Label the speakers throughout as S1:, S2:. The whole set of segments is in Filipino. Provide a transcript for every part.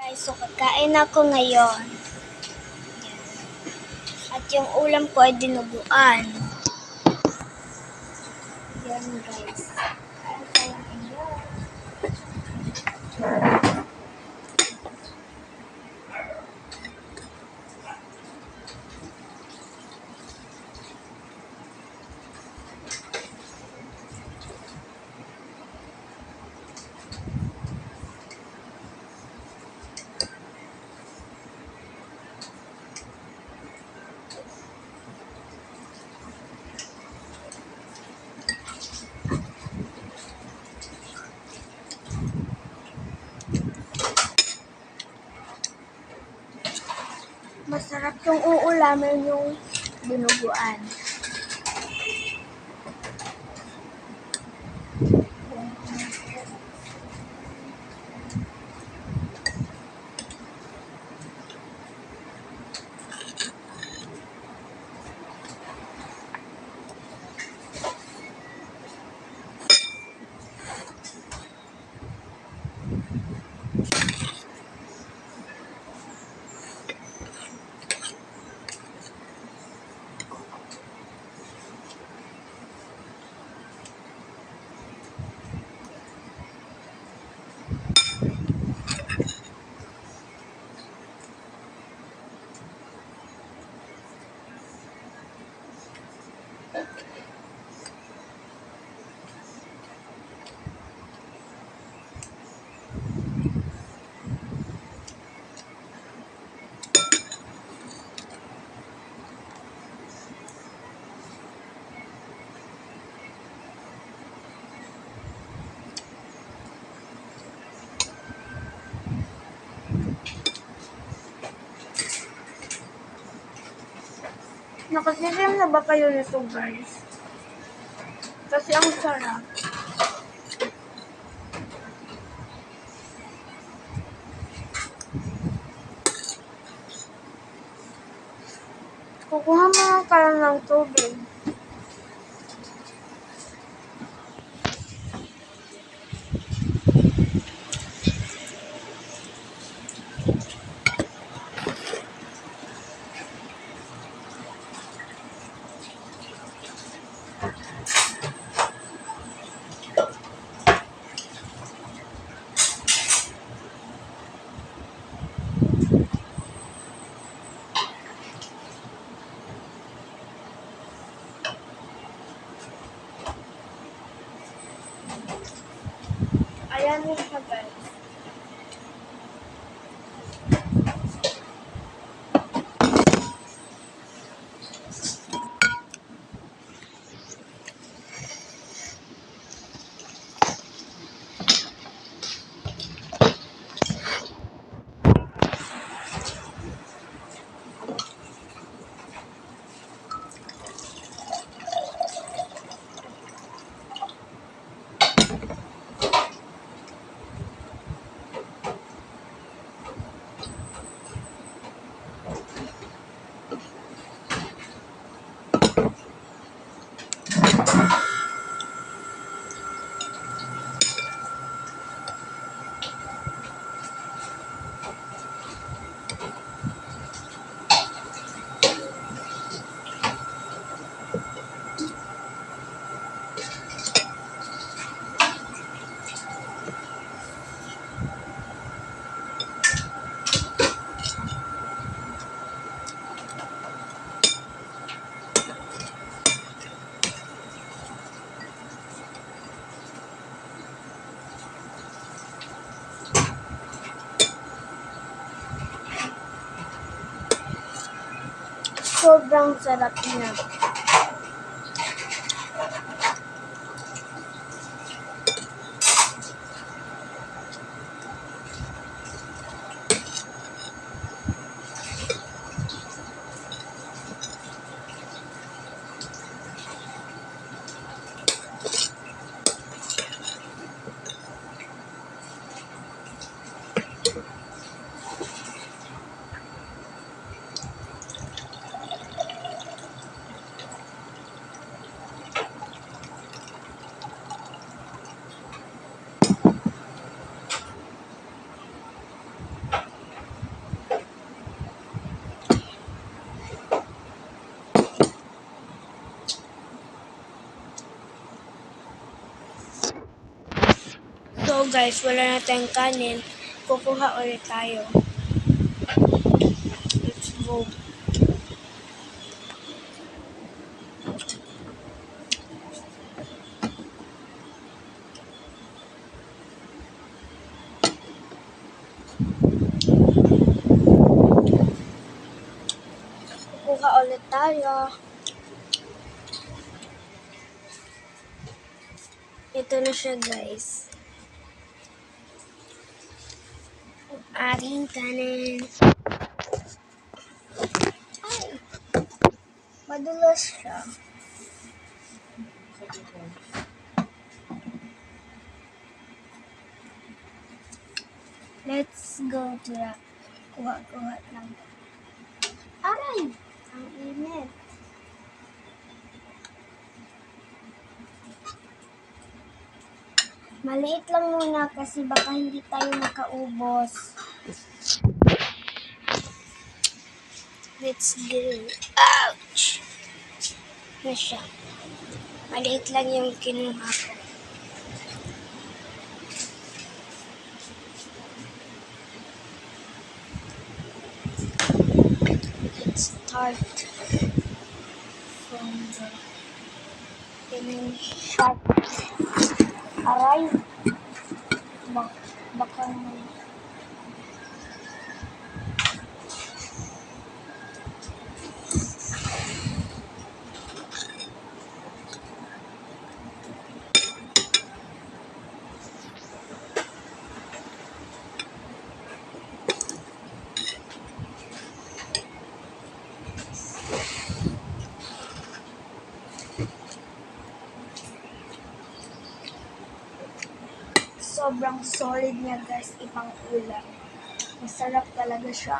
S1: Guys, so kakain ako ngayon. At yung ulam ko ay dinuguan. Yan guys. Kain tayo ngayon. Masarap yung uulamin yung dinuguan. Nakasisim na ba kayo nito guys? Kasi ang sarap. Kukuha mga kayo ng tubig. Ayan mo siya guys. Sobrang sarap niya. guys, wala na tayong kanin. Kukuha ulit tayo. Let's go. Kukuha ulit tayo. Ito na siya guys. Ating kanin. Ay! Madulas siya. Let's go to the kuha-kuha lang. Aray! Ang init. Maliit lang muna kasi baka hindi tayo makaubos. Let's go. Ouch! Ano siya? Maliit lang yung kinuha ko. Let's start from the sharp. Aray! Baka naman. Sobrang solid niya guys, ibang ulam. Masarap talaga siya.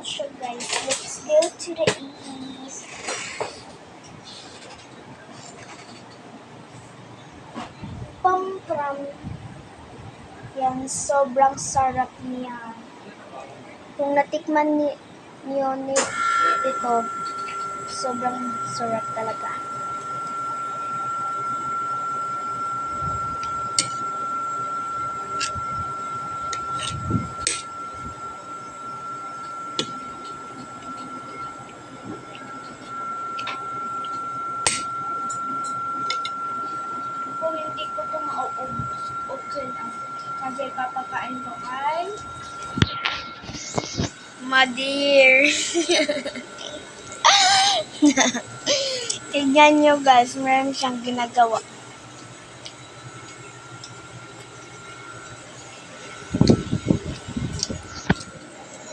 S1: So guys, let's go to the east. Pampram. Yan, sobrang sarap niya. Kung natikman niyo ito, sobrang sarap talaga. Kung hindi ko ito mauubos, okay lang. Kasi papakain ko kay Madir. Tignan nyo guys, meron siyang ginagawa.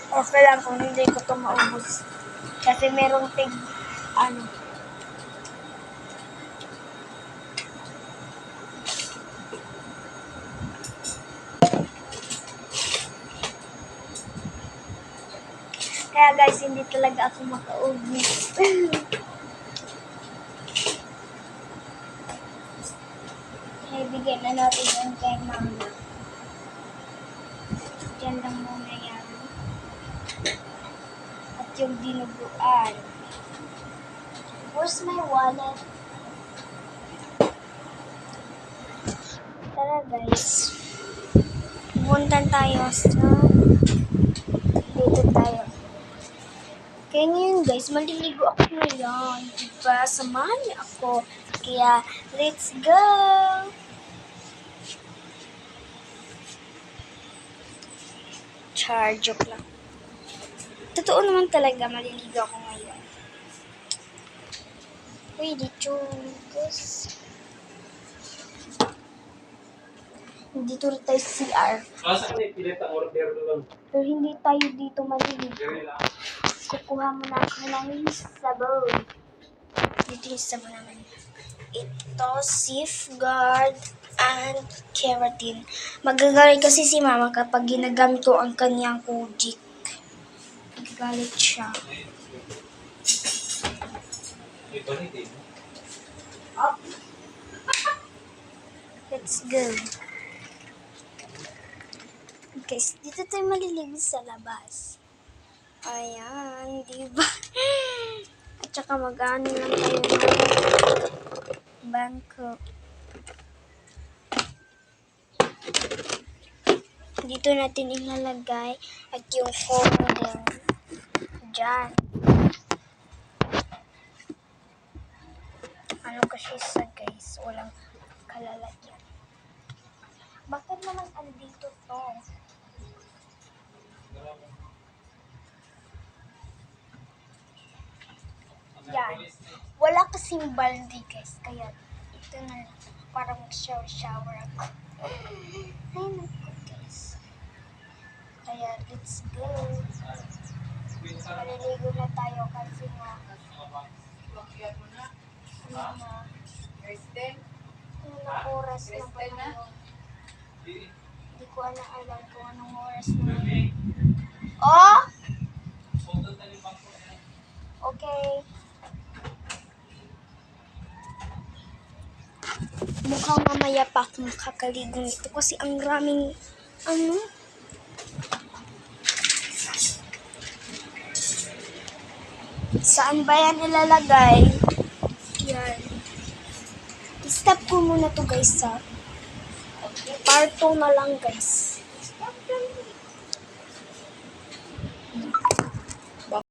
S1: Okay lang kung hindi ko ito maubos. Kasi merong Kaya guys, hindi talaga ako makaubos. Ibigay na natin yung kay mama. Diyan lang muna yan. At yung dinuguan. Where's my wallet? Tara guys. Pupuntan tayo sa dito tayo. Kaya ngayon guys, maliligo ako ngayon. Diba? Samahan niyo ako. Kaya, let's go! Joke lang. Totoo naman talaga, maliligo ako ngayon. Uy, dito, guys. Dito rin tayo sa CR. Pero hindi tayo dito maliligo. Kukuha muna ako ng sabon. Dito yung sabon naman. Ito, Safeguard and Keratin. Magagalit kasi si mama kapag ginagamit ko ang kanyang Kojic. Magagalit siya. Let's go. Guys, dito tayo maliligo sa labas. Ayan, diba? At saka mag-ano lang tayo ng bangko. Dito natin ilalagay at yung phone din. Diyan. Ano kasi sa guys, walang kalalagyan. Bakit naman andito to? Yan. Wala kasing baldi guys, kaya ito na lang. Para mag-shower ako. Ay, naku guys. Kaya let's go. Maliligo na tayo kasi nga. Anong oras na ba yun? Hindi ko alam kung anong oras na yun. Oh! Okay. Mukhang mamaya pa akong kakaligo nito kasi ang raming saan ba yan ilalagay? Yan. I-stop ko muna to guys sa part 2 na lang guys.